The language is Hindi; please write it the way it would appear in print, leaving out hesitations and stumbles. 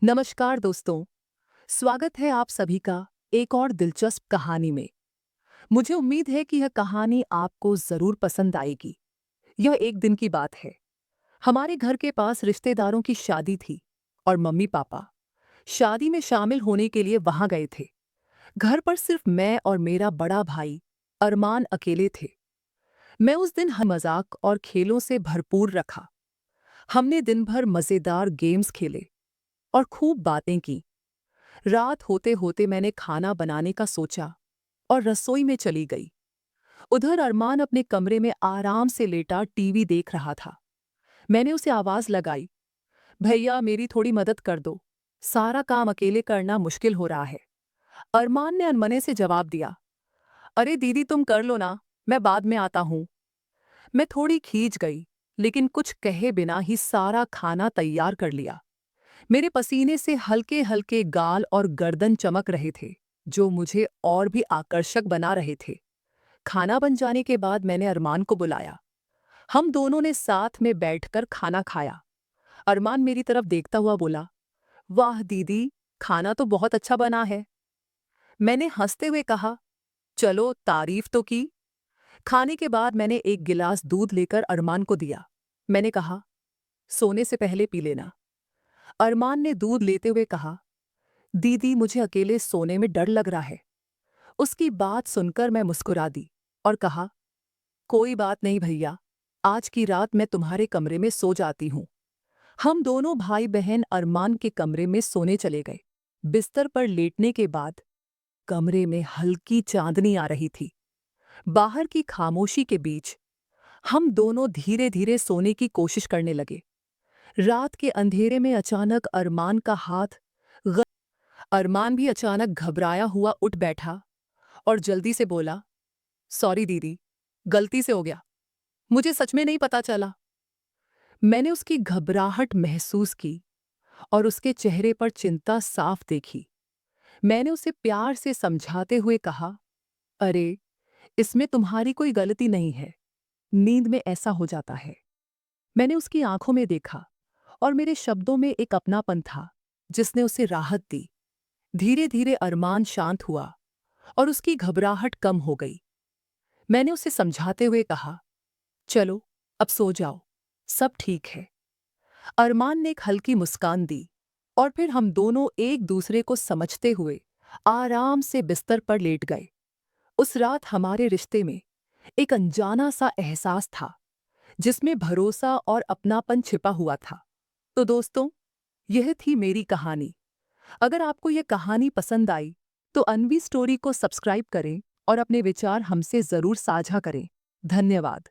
नमस्कार दोस्तों। स्वागत है आप सभी का एक और दिलचस्प कहानी में। मुझे उम्मीद है कि यह कहानी आपको जरूर पसंद आएगी। यह एक दिन की बात है। हमारे घर के पास रिश्तेदारों की शादी थी और मम्मी पापा शादी में शामिल होने के लिए वहां गए थे। घर पर सिर्फ मैं और मेरा बड़ा भाई अरमान अकेले थे। मैं उस दिन मजाक और खेलों से भरपूर रखा। हमने दिन भर मजेदार गेम्स खेले और खूब बातें की। रात होते होते मैंने खाना बनाने का सोचा और रसोई में चली गई। उधर अरमान अपने कमरे में आराम से लेटा टीवी देख रहा था। मैंने उसे आवाज लगाई, भैया मेरी थोड़ी मदद कर दो, सारा काम अकेले करना मुश्किल हो रहा है। अरमान ने अनमने से जवाब दिया, अरे दीदी तुम कर लो ना, मैं बाद में आता हूँ। मैं थोड़ी खींच गई, लेकिन कुछ कहे बिना ही सारा खाना तैयार कर लिया। मेरे पसीने से हल्के हल्के गाल और गर्दन चमक रहे थे, जो मुझे और भी आकर्षक बना रहे थे। खाना बन जाने के बाद मैंने अरमान को बुलाया। हम दोनों ने साथ में बैठकर खाना खाया। अरमान मेरी तरफ देखता हुआ बोला, वाह दीदी, खाना तो बहुत अच्छा बना है। मैंने हंसते हुए कहा, चलो तारीफ तो की। खाने के बाद मैंने एक गिलास दूध लेकर अरमान को दिया। मैंने कहा, सोने से पहले पी लेना। अरमान ने दूध लेते हुए कहा, दीदी मुझे अकेले सोने में डर लग रहा है। उसकी बात सुनकर मैं मुस्कुरा दी और कहा, कोई बात नहीं भैया, आज की रात मैं तुम्हारे कमरे में सो जाती हूँ। हम दोनों भाई बहन अरमान के कमरे में सोने चले गए। बिस्तर पर लेटने के बाद कमरे में हल्की चांदनी आ रही थी। बाहर की खामोशी के बीच हम दोनों धीरे धीरे सोने की कोशिश करने लगे। रात के अंधेरे में अचानक अरमान भी अचानक घबराया हुआ उठ बैठा और जल्दी से बोला, सॉरी दीदी, गलती से हो गया, मुझे सच में नहीं पता चला। मैंने उसकी घबराहट महसूस की और उसके चेहरे पर चिंता साफ देखी। मैंने उसे प्यार से समझाते हुए कहा, अरे इसमें तुम्हारी कोई गलती नहीं है, नींद में ऐसा हो जाता है। मैंने उसकी आंखों में देखा और मेरे शब्दों में एक अपनापन था जिसने उसे राहत दी। धीरे धीरे अरमान शांत हुआ और उसकी घबराहट कम हो गई। मैंने उसे समझाते हुए कहा, चलो अब सो जाओ, सब ठीक है। अरमान ने एक हल्की मुस्कान दी और फिर हम दोनों एक दूसरे को समझते हुए आराम से बिस्तर पर लेट गए। उस रात हमारे रिश्ते में एक अनजाना सा एहसास था, जिसमें भरोसा और अपनापन छिपा हुआ था। तो दोस्तों, यह थी मेरी कहानी। अगर आपको यह कहानी पसंद आई तो अनवी स्टोरी को सब्सक्राइब करें और अपने विचार हमसे जरूर साझा करें। धन्यवाद।